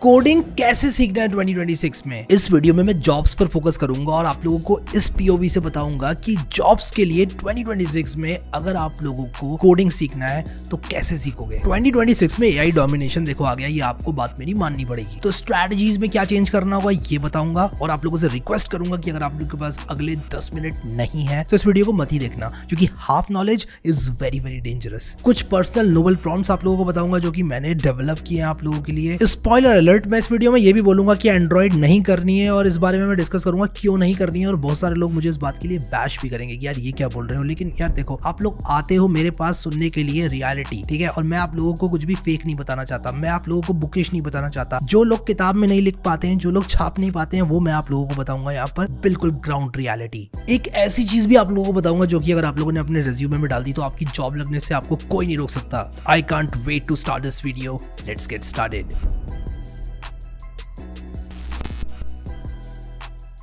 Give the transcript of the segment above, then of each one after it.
Coding कैसे सीखना है 2026 में। इस वीडियो में मैं जॉब्स पर फोकस करूंगा और आप लोगों को इस पीओवी से बताऊंगा कि जॉब्स के लिए 2026 में अगर आप लोगों को कोडिंग सीखना है तो कैसे सीखोगे। 2026 में एआई डोमिनेशन देखो आ गया, ये आपको बात मेरी माननी पड़ेगी। तो स्ट्रैटेजीज में क्या चेंज करना होगा ये बताऊंगा और आप लोगों से रिक्वेस्ट करूंगा कि अगर आप लोगों के पास अगले 10 मिनट नहीं है तो इस वीडियो को मत ही देखना, क्योंकि half knowledge is very very dangerous. कुछ पर्सनल नोबल प्रॉम्प्ट्स आप लोगों को बताऊंगा जो कि मैंने डेवलप किए हैं आप लोगों के लिए। स्पॉइलर अलर्ट, मैं इस वीडियो में ये भी बोलूंगा कि एंड्रॉइड नहीं करनी है और इस बारे में मैं डिस्कस करूंगा क्यों नहीं करनी है। और बहुत सारे लोग मुझे इस बात के लिए बैश भी करेंगे कि यार ये क्या बोल रहे हो। लेकिन यार देखो, आप लोग आते हो मेरे पास सुनने के लिए रियलिटी, ठीक है, और मैं आप लोगों को कुछ भी फेक नहीं बताना चाहता, मैं आप लोगों को बुकिश नहीं बताना चाहता। जो लोग किताब में नहीं लिख पाते हैं, जो लोग छाप नहीं पाते हैं, वो मैं आप लोगों को बताऊंगा यहाँ पर बिल्कुल ग्राउंड रियलिटी। एक ऐसी चीज भी आप लोगों को बताऊंगा जो कि अगर आप लोगों ने अपने रिज्यूमे में डाल दी तो आपकी जॉब लगने से आपको कोई नहीं रोक सकता। I can't wait to start this video, let's get started.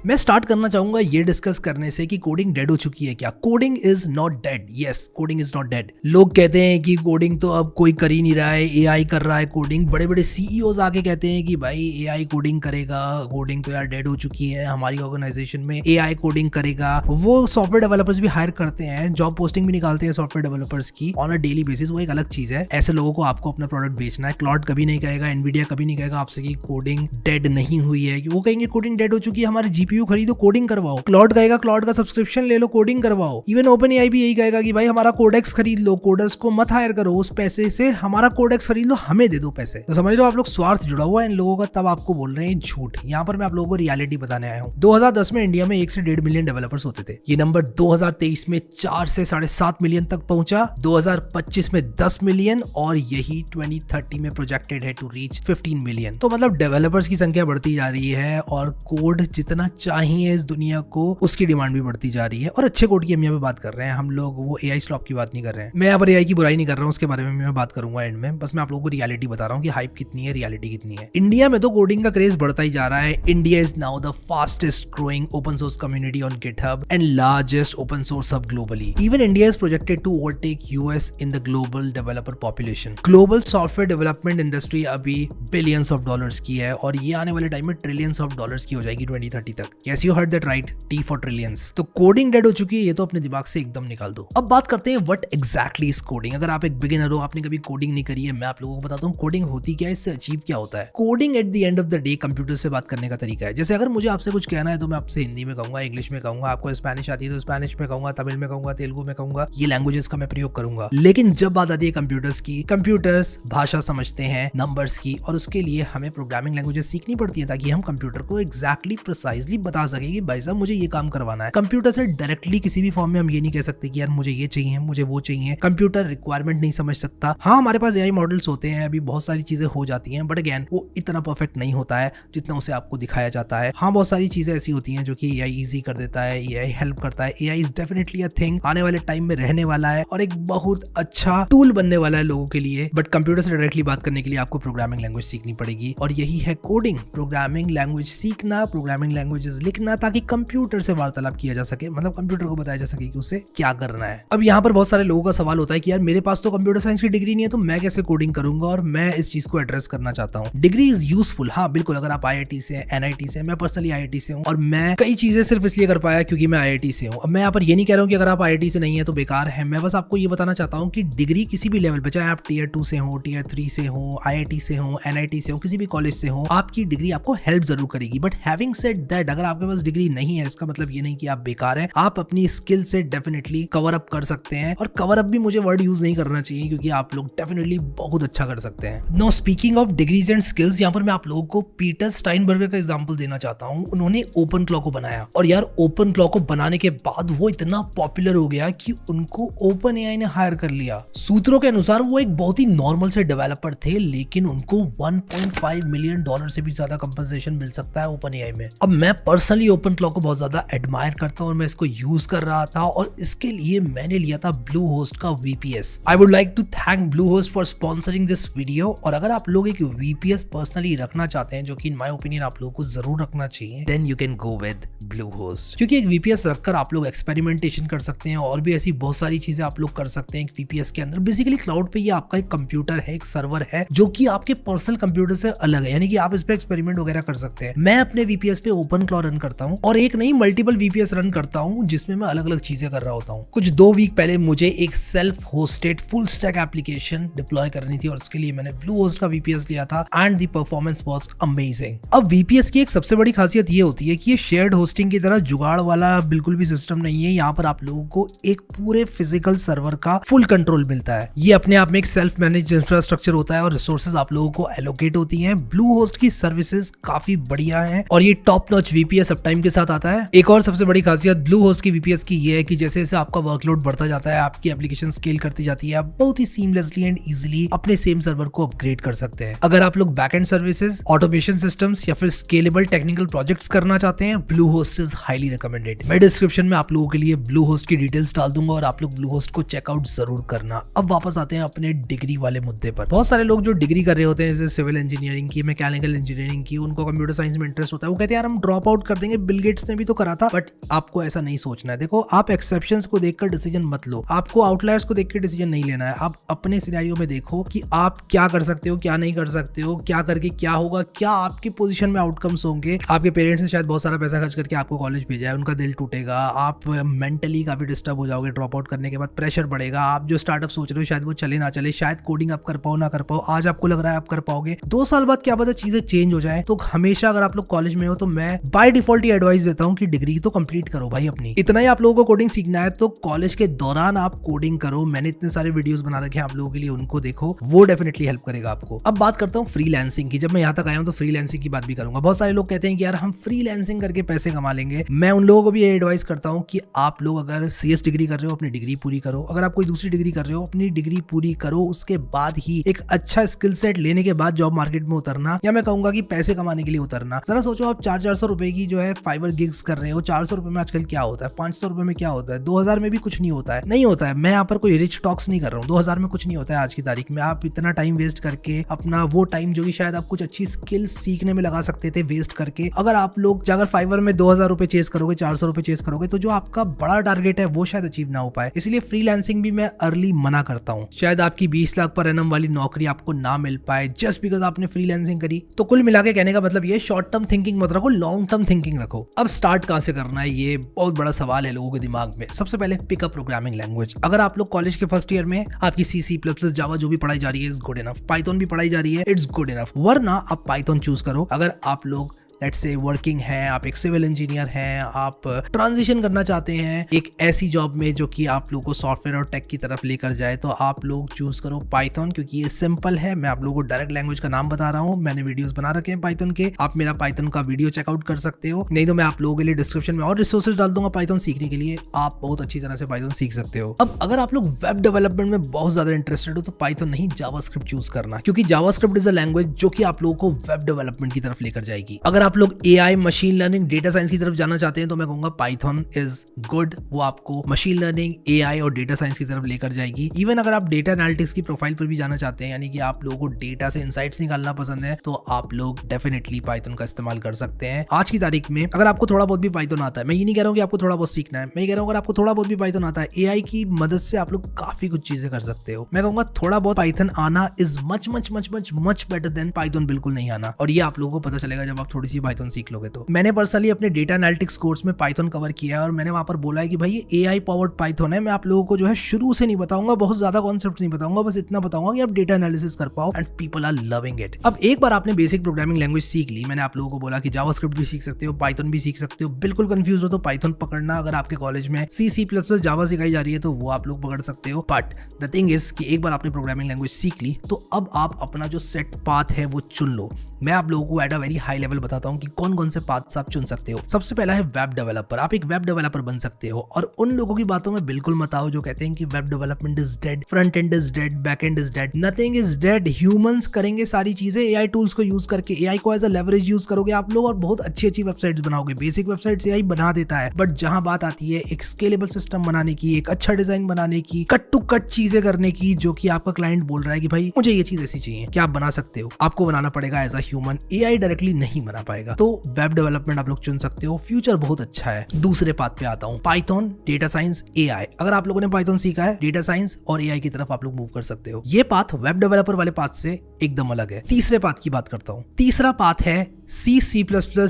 मैं स्टार्ट करना चाहूंगा ये डिस्कस करने से कि कोडिंग डेड हो चुकी है क्या। Coding is not dead. Yes, coding is not dead. लोग कहते हैं कि कोडिंग तो अब कोई कर ही नहीं रहा है, एआई कर रहा है कोडिंग। बड़े बड़े सीईओज आके कहते हैं कि भाई एआई कोडिंग करेगा, कोडिंग तो यार डेड हो चुकी है, हमारी ऑर्गेनाइजेशन में एआई कोडिंग करेगा। वो सॉफ्टवेयर डेवलपर्स भी हायर करते हैं, जॉब पोस्टिंग भी निकालते हैं सॉफ्टवेयर डेवलपर्स की ऑन अ डेली बेसिस। वो एक अलग चीज है। ऐसे लोगों को आपको अपना प्रोडक्ट बेचना है। क्लाउड कभी नहीं कहेगा, एनवीडिया कभी नहीं कहेगा आपसे कि कोडिंग डेड नहीं हुई है। वो कहेंगे कोडिंग डेड हो चुकी है, हमारे जीपीयू खरीदो, कोडिंग करवाओ। क्लाउड कहेगा क्लाउड का सब्सक्रिप्शन ले लो, कोडिंग करवाओ। इवन ओपन एआई भी यही कहेगा कि भाई हमारा कोडेक्स खरीद लो, कोडर्स को मत हायर करो, उस पैसे से हमारा कोडेक्स खरीद लो, हमें दे दो पैसे। तो समझ लो आप लोग स्वार्थ जुड़ा हुआ है इन लोगों का, तब आपको बोल रहे हैं झूठ। यहाँ पर मैं आप लोगों को रियलिटी बताने आया हूँ। 2010 में इंडिया में 1 से 1.5 मिलियन डेवलपर्स होते थे। ये नंबर 2023 में 4 से 7.5 मिलियन तक पहुंचा, 2025 में 10 मिलियन और यही 2030 में प्रोजेक्टेड है टू रीच 15 मिलियन। तो मतलब डेवलपर्स की संख्या बढ़ती जा रही है और कोड जितना चाहिए इस दुनिया को उसकी डिमांड भी बढ़ती जा रही है। और अच्छे कोड की हम यहाँ पे बात कर रहे हैं, हम लोग वो एआई स्लॉप की बात नहीं कर रहे हैं। मैं यहाँ पर एआई की बुराई नहीं कर रहा हूँ, उसके बारे में मैं बात करूंगा एंड में। बस मैं आप लोगों को रियलिटी बता रहा हूँ कि हाइप कितनी है, रियलिटी कितनी है। इंडिया में तो कोडिंग का क्रेज बढ़ता ही जा रहा है। India is now the fastest growing open source community on GitHub and largest open source hub globally. Even India is projected to overtake US in the global developer population. Global software development industry अभी billions of dollars की है और ये आने वाले time में trillions of dollars की हो जाएगी 2030 तक। Yes, you heard that right, T for trillions. तो कोडिंग डेड हो चुकी है, ये तो अपने दिमाग से एकदम निकाल दो। अब बात करते हैं व्हाट एग्जैक्टली इज कोडिंग। अगर आप एक बिगिनर हो, आपने कभी कोडिंग नहीं करी है, मैं आप लोगों को बताता हूँ कोडिंग होती क्या है, इससे अचीव क्या होता है। Coding at the end of the day computer से बात करने का तरीका है। जैसे अगर मुझे आपसे कुछ कहना है तो मैं आपसे हिंदी में कहूंगा, इंग्लिश में कहूंगा, आपको स्पेनिश आती है तो स्पेनिश में कहूंगा, तमिल में कहूंगा, तेलुगु में कहूंगा, ये लैंग्वेजेस का मैं प्रयोग करूंगा। लेकिन जब बात आती है कंप्यूटर्स की, कंप्यूटर्स भाषा समझते हैं नंबर्स की, और उसके लिए हमें प्रोग्रामिंग लैंग्वेजेस सीखनी पड़ती है ताकि हम कंप्यूटर को एग्जैक्टली प्रिसाइजली बता सके कि भाई साहब मुझे ये काम करवाना है। कंप्यूटर से डायरेक्टली किसी भी फॉर्म में हम ये नहीं कह सकते कि यार मुझे ये चाहिए, मुझे वो चाहिए। कंप्यूटर रिक्वायरमेंट नहीं समझ सकता। हाँ, हमारे पास एआई मॉडल्स होते हैं, अभी बहुत सारी चीजें हो जाती हैं, बट अगेन वो इतना परफेक्ट नहीं होता है जितना उसे आपको दिखाया जाता है। हाँ, बहुत सारी चीजें ऐसी होती हैं जो कि एआई इजी कर देता है, एआई हेल्प करता है। AI is definitely a thing, आने वाले टाइम में रहने वाला है और एक बहुत अच्छा टूल बनने वाला है लोगों के लिए। बट कंप्यूटर से डायरेक्टली बात करने के लिए आपको प्रोग्रामिंग लैंग्वेज सीखनी पड़ेगी और यही है कोडिंग। प्रोग्रामिंग लैंग्वेज सीखना, प्रोग्रामिंग लैंग्वेजेस लिखना ताकि कंप्यूटर से वार्तालाप किया जा सके, मतलब कंप्यूटर को बताया जा सके कि उसे क्या करना है। अब यहाँ पर बहुत सारे लोगों का सवाल होता है कि यार मेरे पास तो कंप्यूटर साइंस की डिग्री नहीं है तो मैं कैसे कोडिंग करूंगा, और मैं इस चीज को एड्रेस करना चाहता हूँ। डिग्री इज यूजफुल, हाँ बिल्कुल। अगर आप आईआईटी से, एनआईटी से, मैं पर्सनली आईआईटी से हूँ और मैं कई चीजें सिर्फ इसलिए कर पाया क्योंकि मैं आईआईटी से हूँ। अब मैं यहाँ पर ये नहीं कह रहा हूँ कि अगर आप आईआईटी से नहीं है तो बेकार है। मैं बस आपको ये बताना चाहता हूँ कि डिग्री किसी भी लेवल पे, चाहे आप टीयर 2 से हो, टीयर 3 से हो, आईआईटी से हो, एनआईटी से हो, किसी भी कॉलेज से हो, आपकी डिग्री आपको हेल्प जरूर करेगी। बट हैविंग सेड दैट, अगर आपके पास डिग्री नहीं है इसका मतलब ये नहीं कि आप बेकार है। आप अपनी स्किल से डेफिनेटली कवर अप कर सकते हैं, और कवर अप भी मुझे वर्ड यूज नहीं करना चाहिए क्योंकि आप लोग डेफिनेटली बहुत अच्छा कर सकते हैं। No, speaking of degrees and skills, यहाँ पर मैं आप लोगों को पीटर स्टाइनबर्गर का एग्जांपल देना चाहता हूँ। उन्होंने ओपन क्लॉ को बनाया और यार ओपन क्लॉ को बनाने के बाद वो इतना पॉपुलर हो गया कि उनको ओपन एआई ने हायर कर लिया। सूत्रों के अनुसार वो एक बहुत ही नॉर्मल से डेवलपर थे, लेकिन उनको $1.5 मिलियन से भी ज्यादा कंपनसेशन मिल सकता है ओपन एआई में। अब मैं पर्सनली ओपन क्लॉक को बहुत ज्यादा एडमायर करता हूँ और मैं इसको यूज कर रहा था और इसके लिए मैंने लिया था ब्लू होस्ट का VPS। I would like to thank Bluehost for sponsoring this video. और अगर आप लोग एक VPS पर्सनली रखना चाहते हैं, जो कि इन माय ओपिनियन आप लोगों को जरूर रखना चाहिए, then you can go with Bluehost. क्योंकि एक VPS रखकर आप लोग एक्सपेरिमेंटेशन कर सकते हैं और भी ऐसी बहुत सारी चीजें आप लोग कर सकते हैं एक VPS के अंदर। बेसिकली क्लाउड पे ये आपका एक कंप्यूटर है, एक सर्वर है जो कि आपके पर्सनल कंप्यूटर से अलग है, यानी कि आप इस पे एक्सपेरिमेंट वगैरह कर सकते हैं। मैं अपने VPS पे ओपन क्लॉक रन करता हूँ और एक नहीं मल्टीपल VPS रन करता हूँ जिसमें मैं अलग अलग चीजें कर रहा होता हूँ। कुछ 2 वीक पहले मुझे एक self hosted full stack application deploy करनी थी और उसके लिए मैंने ब्लू होस्ट का VPS लिया था and the performance was amazing. अब VPS की एक सबसे बड़ी खासियत ये होती है कि ये शेयर्ड होस्टिंग की तरह जुगाड़ वाला बिल्कुल भी सिस्टम नहीं है। यहाँ पर आप लोगों को एक पूरे फिजिकल सर्वर का फुल कंट्रोल मिलता है। ये अपने आप में एक सेल्फ मैनेज इंफ्रास्ट्रक्चर होता है और रिसोर्सेज आप लोगों को एलोकेट होती हैं। ब्लू होस्ट की सर्विसेज काफी बढ़िया है और ये top notch VPS up time के साथ आता है। एक और सबसे बड़ी खासियत ब्लू होस्ट की VPS की ये है कि जैसे जैसे आपका वर्कलोड बढ़ता जाता है, आपकी एप्लीकेशन स्केल करती जाती है, आप बहुत ही सीमलेसली एंड इजीली अपने सेम सर्वर को अपग्रेड कर सकते हैं। अगर आप लोग बैकएंड सर्विसेज, ऑटोमेशन सिस्टम्स या फिर स्केलेबल टेक्निकल प्रोजेक्ट्स करना चाहते हैं, blue host is highly recommended. मैं डिस्क्रिप्शन में आप लोगों के लिए ब्लू होस्ट की डिटेल्स डाल दूंगा और आप लोग ब्लू होस्ट को चेकआउट जरूर करना। अब वापस आते हैं अपने डिग्री वाले मुद्दे पर। बहुत सारे लोग जो डिग्री कर रहे होते हैं, जैसे सिविल इंजीनियरिंग की, मैकेनिकल इंजीनियरिंग की, उनको कंप्यूटर साइंस में इंटरेस्ट होता है, वो कहते हैं यार हम ड्रॉप आउट कर देंगे, बिल गेट्स ने भी तो करा था। बट आपको ऐसा नहीं सोचना है। देखो, आप एक्सेप्शंस को देखकर डिसीजन मत लो, आपको आउटलायर्स को देखकर डिसीजन नहीं लेना है। आप अपने सिनेरियो में देखो कि आप क्या कर सकते हो, क्या नहीं कर सकते हो, क्या करके क्या होगा, क्या आपकी पोजीशन में आउटकम्स होंगे। आपके पेरेंट्स ने शायद बहुत सारा पैसा खर्च करके आपको कॉलेज भेजा है, उनका दिल टूटेगा, आप मेंटली काफी डिस्टर्ब हो जाओगे। ड्रॉप आउट करने के बाद प्रेशर बढ़ेगा, आप जो स्टार्टअप सोच रहे हो शायद वो चले ना चले, शायद कोडिंग आप कर पाओ ना कर पाओ। आज आपको लग रहा है आप कर पाओगे, 2 साल बाद क्या पता चीजें चेंज हो जाए। तो हमेशा अगर आप लोग कॉलेज में हो तो मैं बाय डिफॉल्ट ही एडवाइस देता हूँ कि डिग्री तो कंप्लीट करो भाई अपनी। इतना ही आप लोगों को कोडिंग सीखना है तो कॉलेज के दौरान आप कोडिंग करो। मैंने इतने सारे वीडियोस बना रखे हैं आप लोगों के लिए, उनको देखो, वो डेफिनेटली हेल्प करेगा आपको। अब बात करता हूँ फ्रीलांसिंग की। जब मैं यहाँ तक आया हूँ तो फ्रीलांसिंग की बात भी करूंगा। बहुत सारे लोग कहते हैं कि यार हम फ्रीलांसिंग करके पैसे कमा लेंगे। मैं उन लोगों को भी ये एडवाइस करता हूँ कि आप लोग अगर CS डिग्री कर रहे हो, अपनी डिग्री पूरी करो। अगर आप कोई दूसरी डिग्री कर रहे हो, अपनी डिग्री पूरी करो। उसके बाद ही एक अच्छा स्किल सेट लेने के बाद जॉब मार्केट में उतरना, या मैं कहूंगा कि पैसे कमाने के लिए उतरना। जरा सोचो, आप 400-400 रुपए की जो है फाइवर गिग्स कर रहे हो। 400 रुपए में आजकल क्या होता है, 500 रुपए में क्या होता है, 2000 में भी कुछ नहीं होता है। नहीं होता है। मैं यहाँ पर कोई रिच टॉक्स नहीं कर रहा हूँ। 2000 में कुछ नहीं होता है आज की तारीख में। आप इतना टाइम वेस्ट करके अपना वो टाइम जो कि शायद आप कुछ अच्छी स्किल सीखने में लगा सकते थे, वेस्ट करके अगर आप लोग अगर फाइवर में 2000 रुपए चेस करोगे, 400 रुपए चेस करोगे, तो जो आपका बड़ा टारगेट है वो शायद अचीव ना हो पाए। इसलिए फ्रीलांसिंग भी मैं अर्ली मना करता हूँ। शायद आपकी 20 लाख पर एनम वाली नौकरी आपको ना मिल पाए जस्ट बिकॉज आपने फ्रीलांसिंग करी। तो कुल मिला के कहने का मतलब ये, शॉर्ट टर्म थिंकिंग मत रखो, लॉन्ग टर्म थिंकिंग रखो। अब स्टार्ट कहां से करना है, ये बहुत बड़ा सवाल है लोगों के दिमाग में। सबसे पहले पिक अप प्रोग्रामिंग लैंग्वेज। अगर आप लोग कॉलेज के फर्स्ट ईयर में आपकी C++, जावा जो भी पढ़ाई जा रही है इज गुड इनफ, पाइथन भी पढ़ाई जा रही है, इट्स गुड इनफ। वरना आप पाइथन चूज करो। अगर आप लोग लेट्स से वर्किंग है, आप एक सिविल इंजीनियर हैं, आप ट्रांजिशन करना चाहते हैं एक ऐसी जॉब में जो कि आप लोगों को सॉफ्टवेयर और टेक की तरफ लेकर जाए, तो आप लोग चूज करो पाइथन, क्योंकि ये सिंपल है। मैं आप लोगों को डायरेक्ट लैंग्वेज का नाम बता रहा हूँ, मैंने वीडियोस बना रखे हैं पाइथन के, आप मेरा पाइथन का वीडियो चेकआउट कर सकते हो। नहीं तो मैं आप लोगों के लिए डिस्क्रिप्शन में और रिसोर्सेज डाल दूंगा पाइथन सीखने के लिए, आप बहुत अच्छी तरह से पाइथन सीख सकते हो। अब अगर आप लोग वेब डेवलपमेंट में बहुत ज्यादा इंटरेस्टेड हो तो पाइथन नहीं, जावास्क्रिप्ट चूज करना, क्योंकि जावास्क्रिप्ट इज अ लैंग्वेज जो कि आप लोगों को वेब डेवलपमेंट की तरफ लेकर जाएगी। अगर आप लोग AI, machine learning, data science की तरफ जाना चाहते हैं तो मैं कहूंगा पाइथन इज गुड। वो आपको मशीन लर्निंग, AI और डेटा साइंस की तरफ लेकर जाएगी। इवन अगर आप डेटा एनालिटिक्स की प्रोफाइल पर भी जाना चाहते हैं, यानी कि आप लोगों को डेटा से इनसाइट्स निकालना पसंद है, तो आप लोग डेफिनेटली पाइथन का इस्तेमाल कर सकते हैं। आज की तारीख में अगर आपको थोड़ा बहुत भी पाइथन आता है, मैं ये नहीं कह रहा हूँ कि आपको थोड़ा बहुत सीखना है, मैं कह रहा हूँ अगर आपको थोड़ा बहुत भी पाइथन आता है, AI की मदद से आप लोग काफी कुछ चीजें कर सकते हो। मैं कहूंगा थोड़ा बहुत पाइथन आना is much much much much much better than Python बिल्कुल नहीं आना, और ये आप लोगों को पता चलेगा जब आप थोड़ी सी पाइथन सीख लोगे। तो मैंने पर्सनली अपने डेटा एनालिटिक्स कोर्स में पाइथन कवर किया है और मैंने वहां पर बोला है कि भाई ये AI पावर्ड पाइथन है। मैं आप लोगों को जो है शुरू से नहीं बताऊंगा, बहुत ज्यादा कॉन्सेप्ट्स नहीं बताऊंगा, बस इतना बताऊंगा कि आप डेटा एनालिसिस कर पाओ and people are loving it. अब एक बार आपने बेसिक प्रोग्रामिंग लैंग्वेज सीख ली, मैंने आप लोगों को बोला कि जावास्क्रिप्ट भी सीख सकते हो, पाइथन भी सीख सकते हो। बिल्कुल कंफ्यूज हो तो पाइथन पकड़ना, अगर आपके कॉलेज में C++, जावा सिखाई जा रही है तो वो आप लोग पकड़ सकते हो। बट द थिंग इज कि एक बार आपने प्रोग्रामिंग लैंग्वेज सीख ली तो अब आप अपना जो सेट पाथ है वो चुन लो। मैं आप लोगों को at a very high level बताता हूँ हूँ कि कौन कौन से पाथ्स आप चुन सकते हो। सबसे पहला है वेब डेवलपर। आप एक वेब डेवलपर बन सकते हो और उन लोगों की बातों में बिल्कुल मत आओ जो कहते हैं कि web development is dead, front end is dead, back and is dead. Nothing is dead. Humans करेंगे सारी चीजें एआई टूल्स को यूज करके। एआई को एज अ लेवरेज यूज करोगे आप लोग और बहुत अच्छी अच्छी वेबसाइट्स बनाओगे। बेसिक वेबसाइट्स एआई बना देता है, बट जहां बात आती है एक स्केलेबल सिस्टम बनाने की, एक अच्छा डिजाइन बनाने की, कट टू कट चीजें करने की, जो कि आपका क्लाइंट बोल रहा है कि भाई मुझे ये चीज ऐसी चाहिए, क्या आप बना सकते हो? आपको बनाना पड़ेगा as a human. AI directly नहीं बना पाएगा। तो वेब डेवलपमेंट आप लोग चुन सकते हो, फ्यूचर बहुत अच्छा है। दूसरे पाथ पे आता हूँ, पाइथन, डेटा साइंस, एआई। अगर आप लोगों ने पाइथन सीखा है, डेटा साइंस और एआई की तरफ आप लोग मूव कर सकते हो। ये पाथ वेब डेवलपर वाले पाथ से एकदम अलग है। तीसरे पाथ की बात करता हूँ। तीसरा पाथ है C++,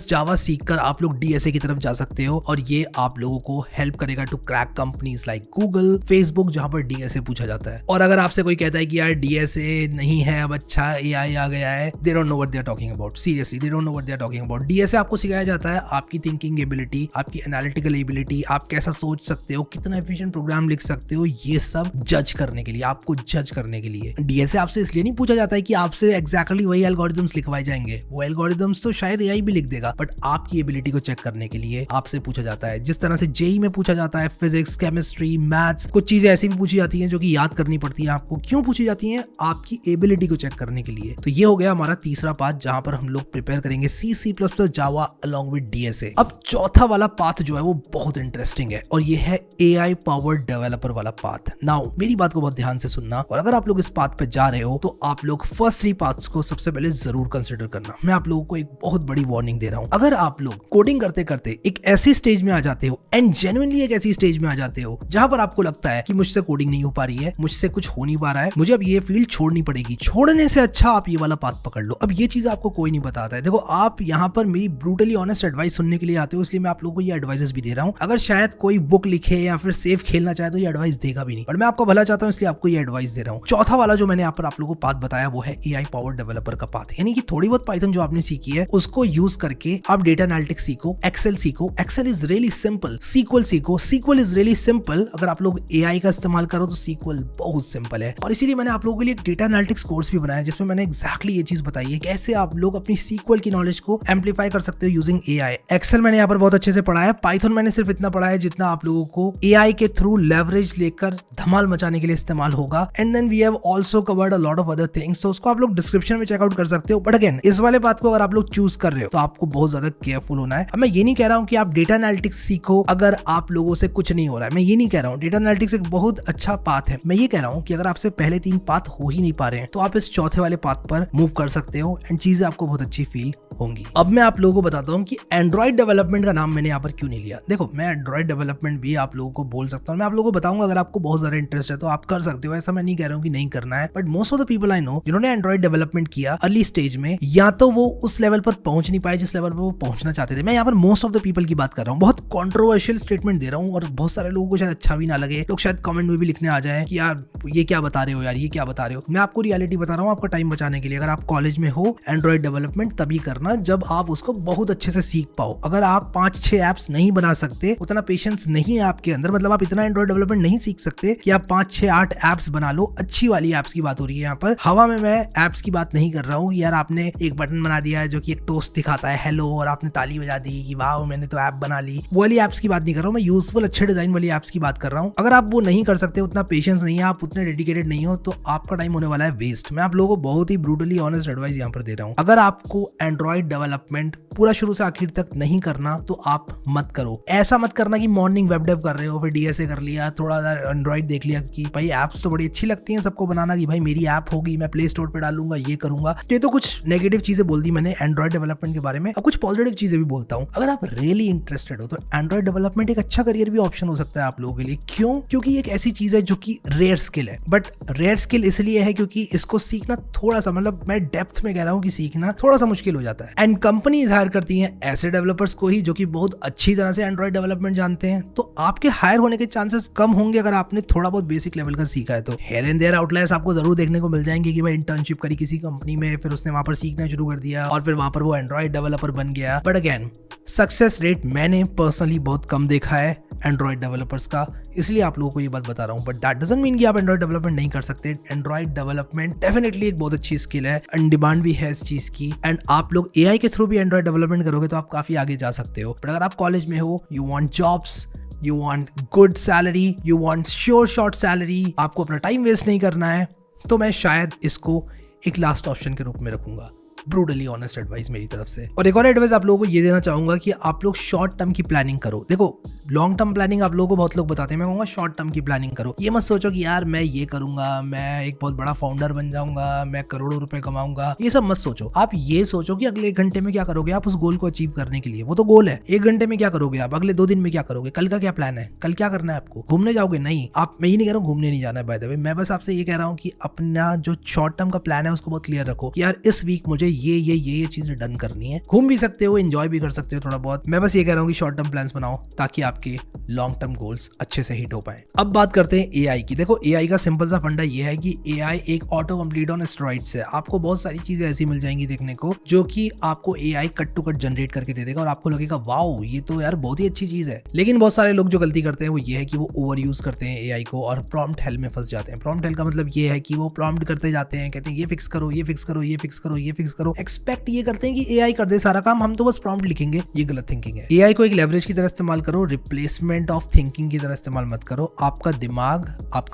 जावा सीखकर आप लोग डीएसए की तरफ जा सकते हो और ये आप लोगों को हेल्प करेगा to crack companies like Google, Facebook, जहां पर डीएसए पूछा जाता है। और अगर आपसे कोई कहता है कि यार डीएसए नहीं है, अब अच्छा एआई आ गया है, they don't know what they are talking about. Seriously they don't know what they are talking about. DSA आपको सिखाया जाता है आपकी थिंकिंग एबिलिटी, आपकी एनालिटिकल एबिलिटी, आप कैसा सोच सकते हो, कितना एफिशिएंट प्रोग्राम लिख सकते हो, ये सब जज करने के लिए, आपको जज करने के लिए। डीएसए आपसे इसलिए नहीं पूछा जाता है कि आपसे एग्जैक्टली वही एल्गोरिथम्स लिखवाए जाएंगे। वो एल्गोरिथम्स तो शायद एआई भी लिख देगा, बट आपकी एबिलिटी को चेक करने के लिए आपसे पूछा जाता है। जिस तरह से जेई में पूछा जाता है फिजिक्स, केमिस्ट्री, मैथ्स, कुछ चीजें ऐसी भी पूछी जाती हैं जो कि याद करनी पड़ती है आपको। क्यों पूछी जाती हैं? आपकी एबिलिटी को चेक करने के लिए। तो ये हो गया हमारा तीसरा पाथ जहां पर हम लोग प्रिपेयर करेंगे C++, Java along with DSA. अब चौथा वाला पाथ जो है वो बहुत इंटरेस्टिंग है और ये है एआई पावर्ड डेवलपर वाला पाथ। नाउ मेरी बात को बहुत ध्यान से सुनना, और अगर आप लोग इस पाथ पे जा रहे हो तो आप लोग फर्स्ट 3 पाथ्स को सबसे पहले जरूर कंसिडर करना। मैं आप लोगों को एक बहुत बड़ी वार्निंग दे रहा हूं। अगर आप लोग कोडिंग करते करते एक ऐसी स्टेज में आ जाते हो, एंड जेन्युइनली एक ऐसी स्टेज में आ जाते हो जहां पर आपको लगता है कि मुझसे कोडिंग नहीं हो पा रही है, मुझसे कुछ हो नहीं पा रहा है, मुझे अब ये फील्ड छोड़नी पड़ेगी, छोड़ने से अच्छा आप ये वाला पाथ पकड़ लो। अब ये चीज आपको कोई नहीं बताता है। देखो, आप यहाँ पर मेरी ब्रूटली ऑनेस्ट एडवाइस सुनने के लिए आते हो, इसलिए मैं आप लोगों को ये एडवाइसेस भी दे रहा हूँ। अगर शायद कोई बुक लिखे या फिर सेफ खेलना चाहे तो ये एडवाइस देगा भी नहीं, पर मैं आपको भला चाहता हूँ इसलिए आपको ये एडवाइस दे रहा हूँ। चौथा वाला जो मैंने यहाँ पर आप लोगों को पाथ बताया वो है एआई पावर डेवलपर का पाथ, यानी कि थोड़ी बहुत पाइथन जो आपने सीखी है उसको यूज करके आप डेटा एनालिटिक्स सीखो, एक्सेल सीखो, Excel is really simple, SQL सीखो, सीक्वल इज रियली सिंपल। अगर आप लोग एआई का इस्तेमाल करो तो सीक्वल बहुत सिंपल है। और इसीलिए मैंने आप लोगों के लिए एक डेटा एनालिटिक्स कोर्स भी बनाया जिसमें मैंने एग्जैक्टली ये चीज बताई है कैसे आप लोग अपनी सीक्वल की नॉलेज को एम्पलीफाई कर सकते हो यूजिंग एआई। एक्सेल मैंने यहाँ पर बहुत अच्छे से पढ़ा है, पाइथन मैंने सिर्फ इतना पढ़ा है जितना आप लोगों को एआई के थ्रू लेवरेज लेकर धमाल मचाने के लिए इस्तेमाल होगा। And then we have also covered a lot of other things, तो उसको आप लोग डिस्क्रिप्शन में चेकआउट कर सकते हो। बट अगेन, इस वाले बात को अगर आप लोग चूज कर रहे हो तो आपको बहुत ज्यादा केयरफुल होना है। अब मैं ये नहीं कह रहा हूँ कि आप डेटा एनालिटिक्स सीखो अगर आप लोगों से कुछ नहीं हो रहा है, मैं ये नहीं कह रहा हूँ। डेटा एनालिटिक्स एक बहुत अच्छा पाथ है। मैं ये कह रहा हूँ कि अगर आपसे पहले 3 पाथ हो ही नहीं पा रहे हैं तो आप इस चौथे वाले पाथ पर मूव कर सकते हो एंड चीजें आपको बहुत अच्छी फील होंगी। अब मैं आप लोगों को बताता हूँ कि एंड्रॉइड डेवलपमेंट का नाम मैंने यहाँ पर क्यों नहीं लिया। देखो, मैं एंड्रॉइड डेवलपमेंट भी आप लोगों को बोल सकता हूँ, मैं आप लोगों को बताऊंगा। अगर आपको बहुत ज्यादा इंटरेस्ट है तो आप कर सकते हो, ऐसा मैं नहीं कह रहा हूँ कि नहीं करना है। But most of the people I know जिन्होंने एंड्रॉइड डेवलपमेंट किया अर्ली स्टेज में, या तो वो उस लेवल पर पहुंच नहीं पाए जिस लेवल पर वो पहुंचना चाहते थे। मैं यहाँ पर मोस्ट ऑफ द पीपल की बात कर रहा हूँ। बहुत कॉन्ट्रोवर्शियल स्टेटमेंट दे रहा हूँ और बहुत सारे लोगों को शायद अच्छा भी ना लगे। लोग शायद कमेंट में भी लिखने आ जाए कि यार ये क्या बता रहे हो, यार ये क्या बता रहे हो। मैं आपको रियलिटी बता रहा हूँ आपका टाइम बचाने के लिए। अगर आप कॉलेज में हो, एंड्रॉइड डेवलपमेंट तभी करना जब आप उसको बहुत अच्छे से सीख पाओ। अगर आप 5-6 एप्स नहीं बना सकते, उतना पेशेंस नहीं है आपके अंदर, मतलब आप इतना एंड्रॉइड डेवलपमेंट नहीं सीख सकते कि आप 5-6-8 एप्स बना लो। अच्छी वाली एप्स की बात हो रही है यहाँ पर, हवा में मैं एप्स की बात नहीं कर रहा हूँ। यार आपने एक बटन बना दिया है जो कि एक टोस्ट दिखाता है हेलो, और आपने ताली बजा दी कि वाह मैंने तो ऐप बना ली, वो वाली एप्स की बात नहीं कर रहा हूँ मैं। यूजफुल अच्छे डिजाइन वाली एप्स की बात कर रहा हूँ। अगर आप वो नहीं कर सकते, उतना पेशेंस नहीं है, आप उतने डेडिकेटेड नहीं हो, तो आपका टाइम होने वाला है वेस्ट। मैं आप लोगों को बहुत ही ब्रूटली ऑनेस्ट एडवाइस यहाँ पर दे रहा हूँ। अगर आपको एंड्रॉइड डेवलपमेंट पूरा शुरू से आखिर तक नहीं करना तो आप मत करो। ऐसा मत करना कि मॉर्निंग वेब डेव कर रहे हो, फिर डीएसए कर लिया, थोड़ा सा एंड्रॉइड देख लिया कि भाई एप्स तो बड़ी अच्छी लगती हैं सबको बनाना, कि भाई मेरी ऐप होगी, मैं प्ले स्टोर पे डालूंगा, ये करूंगा। ये तो कुछ नेगेटिव चीजें बोल दी मैंने एंड्रॉइड डेवलपमेंट के बारे में। अब कुछ पॉजिटिव चीजें भी बोलता हूँ। अगर आप रियली इंटरेस्टेड हो तो एंड्रॉइड डेवलपमेंट एक अच्छा करियर भी ऑप्शन हो सकता है आप लोगों के लिए। क्यों? क्योंकि एक ऐसी चीज है जो कि रेयर स्किल है। बट रेयर स्किल इसलिए है क्योंकि इसको सीखना थोड़ा सा, मतलब मैं डेप्थ में कह रहा हूँ कि सीखना थोड़ा सा मुश्किल हो जाता है। एंड कंपनीज हायर करती हैं ऐसे डेवलपर्स को ही जो कि बहुत अच्छी तरह से एंड्रॉइड डेवलपमेंट जानते हैं। तो आपके हायर होने के चांसेस कम होंगे अगर आपने थोड़ा बहुत बेसिक लेवल का सीखा है। तो हियर एंड देयर आउटलायर्स आपको जरूर देखने को मिल जाएंगे कि भाई इंटर्नशिप करी किसी कंपनी में, फिर उसने वहां पर सीखना शुरू कर दिया और फिर वहां पर वो एंड्रॉइड डेवलपर बन गया। बट अगेन सक्सेस रेट मैंने पर्सनली बहुत कम देखा है एंड्रॉइड डेवलपर्स का, इसलिए आप लोगों को ये बात बता रहा हूँ। बट दैट डजंट मीन कि आप एंड्रॉइड डेवलपमेंट नहीं कर सकते। एंड्रॉइड डेवलपमेंट डेफिनेटली एक बहुत अच्छी स्किल है, इन डिमांड भी है इस चीज की। एंड आप लोग एआई के थ्रू भी एंड्रॉइड डेवलपमेंट करोगे तो आप काफी आगे जा सकते हो। बट अगर आप कॉलेज में हो, you want jobs, you want good salary, you want sure short salary, आपको अपना टाइम वेस्ट नहीं करना है, तो मैं शायद इसको एक लास्ट ऑप्शन के रूप में रखूंगा। ब्रूटली ऑनेस्ट एडवाइस मेरी तरफ से। और एक और एडवाइस आप लोगों को ये देना चाहूंगा कि आप लोग शॉर्ट टर्म की प्लानिंग करो। देखो, लॉन्ग टर्म प्लानिंग आप लोगों को बहुत लोग बताते हैं, मैं कहूँगा शॉर्ट टर्म की प्लानिंग करो। ये मत सोचो कि यार मैं ये करूंगा, मैं एक बहुत बड़ा फाउंडर बन जाऊंगा, मैं करोड़ों रुपए कमाऊंगा, ये सब मत सोचो। आप ये सोचो कि अगले 1 घंटे में क्या करोगे आप उस गोल को अचीव करने के लिए। वो तो गोल है, 1 घंटे में क्या करोगे आप, अगले 2 दिन में क्या करोगे, कल का क्या प्लान है, कल क्या करना है आपको, घूमने जाओगे? नहीं, आप, मैं ये नहीं कह रहा हूँ घूमने नहीं जाना है बाय द वे, मैं बस आपसे ये कह रहा हूँ कि अपना जो शॉर्ट टर्म का प्लान है उसको बहुत क्लियर रखो कि यार इस वीक मुझे ये चीजें डन करनी है। घूम भी सकते हो, एंजॉय भी कर सकते हो थोड़ा बहुत। मैं बस ये कह रहा हूँ कि शॉर्ट टर्म प्लान्स बनाओ ताकि आपके लॉन्ग टर्म गोल्स अच्छे से हिट हो पाए। अब बात करते हैं एआई की। देखो, एआई का सिंपल सा फंडा ये है कि एआई एक ऑटो कंप्लीट ऑन स्टेरॉइड्स है। आपको बहुत सारी चीजें ऐसी मिल जाएंगी देखने को जो कि आपको AI cut to cut generate करके दे देगा और आपको लगेगा वाओ ये तो यार बहुत ही अच्छी चीज है। लेकिन बहुत सारे लोग जो गलती करते हैं वो ये है कि वो ओवर यूज करते हैं एआई को और प्रॉम्प्ट हेल में फंस जाते हैं। प्रॉम्प्ट हेल का मतलब ये है कि वो प्रॉम्प्ट करते जाते हैं, कहते हैं ये फिक्स करो, ये फिक्स करो, ये फिक्स करो, ये फिक्स करो, एक्सपेक्ट ये करते हैं कि एआई कर दे सारा काम, हम तो बस प्रॉम्प्ट लिखेंगे। ये गलत थिंकिंग है। एआई को एक लेवरेज की तरह इस्तेमाल करो, रिप्लेसमेंट ऑफ थिंकिंग की तरह इस्तेमाल मत करो। आपका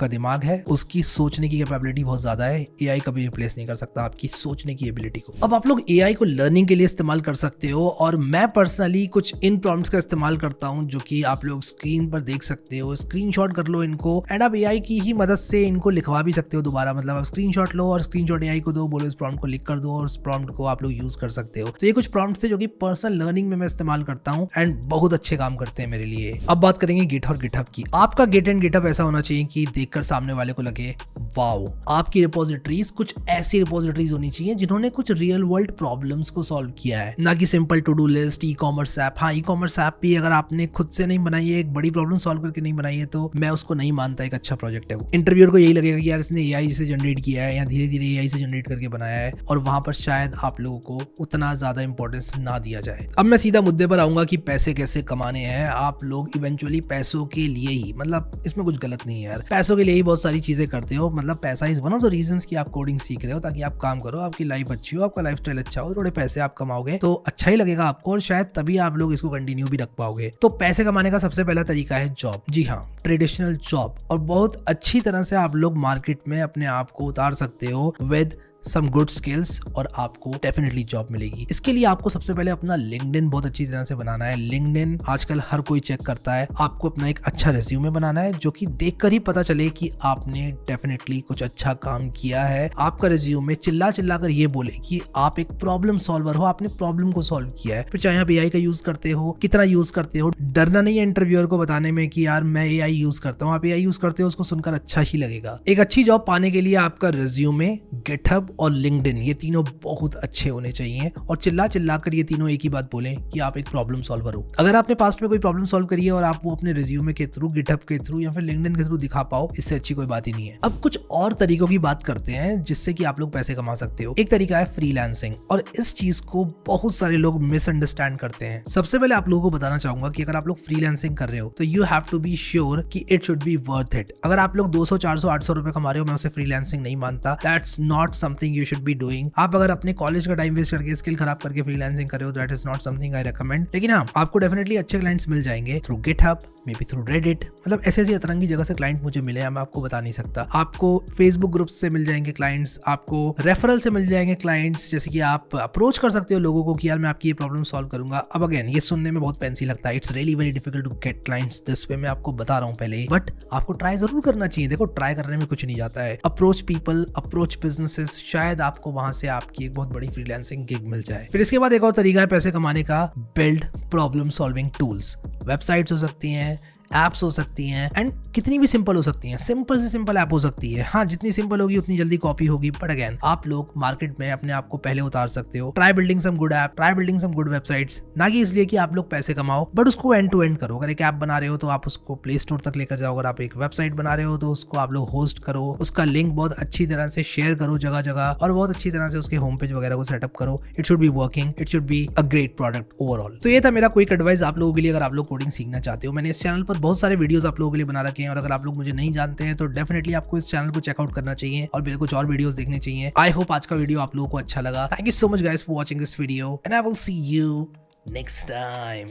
दिमाग है, उसकी सोचने की कैपेबिलिटी बहुत ज्यादा है। एआई कभी रिप्लेस नहीं कर सकता आपकी सोचने की एबिलिटी को। अब आप लोग एआई को लर्निंग के लिए इस्तेमाल कर सकते हो और मैं पर्सनली कुछ इन प्रॉम्प्ट्स का इस्तेमाल करता हूं जो कि आप लोग स्क्रीन पर देख सकते हो। स्क्रीनशॉट कर लो इनको एंड आप एआई की ही मदद से इनको लिखवा भी सकते हो दोबारा। मतलब आप स्क्रीनशॉट लो और स्क्रीनशॉट एआई को दो, बोलो इस प्रॉम्प्ट को लिख कर दो और उस प्रॉम्प्ट को आप लोग यूज कर सकते हो। तो ये कुछ प्रॉम्प्ट्स थे जो कि पर्सनल लर्निंग में मैं इस्तेमाल करता हूं एंड बहुत अच्छे काम करते हैं मेरे लिए। अब बात करेंगे गिट और गिटहब की। आपका गिट एंड गिटहब ऐसा होना चाहिए कि देखकर सामने वाले को लगे वाओ, आपकी रिपोजिटरीज कुछ ऐसी रिपोजिटरीज होनी चाहिए जिन्होंने कुछ रियल वर्ल्ड प्रॉब्लम्स को सॉल्व किया है, ना कि simple to do list, e commerce app. हाँ, ई कॉमर्स ऐप भी अगर आपने खुद से नहीं बनाई है, एक बड़ी प्रॉब्लम सॉल्व करके नहीं बनाई है, तो मैं उसको नहीं मानता एक अच्छा प्रोजेक्ट है वो। इंटरव्यूअर को यही लगेगा कि यार इसने एआई से जनरेट किया है या धीरे धीरे एआई से जनरेट करके बनाया है, और वहां पर शायद आप लोगों को उतना ज्यादा इंपॉर्टेंस ना दिया जाए। अब मैं सीधा मुद्दे पर आऊंगा कि पैसे कैसे कमाने हैं। आप लोग इवेंचुअली पैसों के लिए ही, मतलब इसमें कुछ गलत नहीं है यार, पैसों के लिए ही बहुत सारी चीजें करते हो। मतलब पैसा is one of the reasons कि आप कोडिंग सीख रहे हो ताकि आप काम करो, आपकी लाइफ अच्छी हो, आपका लाइफस्टाइल अच्छा हो, थोड़े पैसे आप कमाओगे तो अच्छा ही लगेगा आपको और शायद तभी आप लोग इसको कंटिन्यू भी रख पाओगे। तो पैसे कमाने का सबसे पहला तरीका है जॉब। जी हाँ, ट्रेडिशनल जॉब। और बहुत अच्छी तरह से आप लोग मार्केट में अपने आप को उतार सकते हो विद सम गुड स्किल्स और आपको डेफिनेटली जॉब मिलेगी। इसके लिए आपको सबसे पहले अपना लिंक्डइन बहुत अच्छी तरह से बनाना है। लिंक्डइन आजकल हर कोई चेक करता है। आपको अपना एक अच्छा रेज्यूमे बनाना है जो कि देखकर ही पता चले कि आपने डेफिनेटली कुछ अच्छा काम किया है। आपका रेज्यूमे चिल्ला कर ये बोले कि आप एक प्रॉब्लम सॉल्वर हो, आपने प्रॉब्लम को सॉल्व किया है। फिर चाहे आप एआई का यूज करते हो, कितना यूज करते हो, डरना नहीं है इंटरव्यूअर को बताने में कि यार मैं एआई यूज करता हूँ। आप एआई यूज करते हो, उसको सुनकर अच्छा ही लगेगा। एक अच्छी जॉब पाने के लिए आपका रेज्यूमे, गिटहब और लिंक्डइन, ये तीनों बहुत अच्छे होने चाहिए और चिल्ला कर ये तीनों एक ही बात बोलें कि आप एक प्रॉब्लम सॉल्वर हो। अगर आपने पास्ट में कोई प्रॉब्लम सॉल्व करी है और आप वो अपने रिज्यूमे के थ्रू, गिटहब के थ्रू या फिर लिंक्डइन के थ्रू दिखा पाओ, इससे अच्छी कोई बात ही नहीं है। अब कुछ और तरीकों की बात करते हैं जिससे कि आप लोग पैसे कमा सकते हो। एक तरीका है फ्रीलांसिंग और इस चीज को बहुत सारे लोग मिसअंडरस्टैंड करते हैं। सबसे पहले आप लोगों को बताना चाहूंगा कि अगर आप लोग फ्रीलांसिंग कर रहे हो तो you have to be sure कि it should be worth it. अगर आप लोग 200, 400, 800 रुपए कमा रहे हो, मैं उसे फ्रीलांसिंग नहीं मानता। That's not something you should be doing. आप अगर अपने कॉलेज का टाइम वेस्ट करके स्किल खराब करके फ्रीलांसिंग कर रहे हो, that is not something I recommend. लेकिन हाँ, आपको डेफिनेटली अच्छे क्लाइंट्स मिल जाएंगे through GitHub, may be through Reddit. मतलब ऐसी अतरंगी जगह से क्लाइंट मुझे मिले हैं, मैं आपको बता नहीं सकता। आपको फेसबुक ग्रुप से मिल जाएंगे क्लाइंट्स, आपको रेफरल से मिल जाएंगे क्लाइंट्स। जैसे कि आप अप्रोच कर सकते हो लोगों को कि यार मैं आपकी ये प्रॉब्लम सॉल्व करूंगा। अब अगेन ये सुनने में बहुत फैंसी लगता है, it's really very difficult to get clients this way. मैं आपको बता रहा हूँ पहले ही, बट आपको ट्राई जरूर करना चाहिए। देखो, ट्राई करने में कुछ नहीं जाता है। अप्रोच पीपल, अप्रोच बिजनेसेस, शायद आपको वहां से आपकी एक बहुत बड़ी फ्रीलांसिंग गिग मिल जाए। फिर इसके बाद एक और तरीका है पैसे कमाने का, build problem solving tools. Websites हो सकती हैं, एप्स हो सकती हैं एंड कितनी भी सिंपल हो सकती हैं। सिंपल से सिंपल ऐप हो सकती है। हाँ, जितनी सिंपल होगी उतनी जल्दी कॉपी होगी, बट अगेन आप लोग मार्केट में अपने आप को पहले उतार सकते हो। Try building some good app, try building some good websites, ना कि इसलिए कि आप लोग पैसे कमाओ, बट उसको एंड टू एंड करो। अगर एक ऐप बना रहे हो तो आप उसको प्ले स्टोर तक लेकर जाओ। अगर आप एक वेबसाइट बना रहे हो तो उसको आप लोग होस्ट करो, उसका लिंक बहुत अच्छी तरह से शेयर करो जगह जगह, और बहुत अच्छी तरह से उसके होम पेज वगैरह को सेटअप करो। It should be working, it should be a great product overall. तो ये था मेरा क्विक एडवाइस आप लोगों के लिए अगर आप लोग कोडिंग सीखना चाहते हो। मैंने इस चैनल पर बहुत सारे वीडियोस आप लोगों के लिए बना रखे हैं, और अगर आप लोग मुझे नहीं जानते हैं तो डेफिनेटली आपको इस चैनल को चेकआउट करना चाहिए और मेरे कुछ और वीडियोस देखने चाहिए। आई होप आज का वीडियो आप लोगों को अच्छा लगा। Thank you so much guys for watching this video and I will see you next time.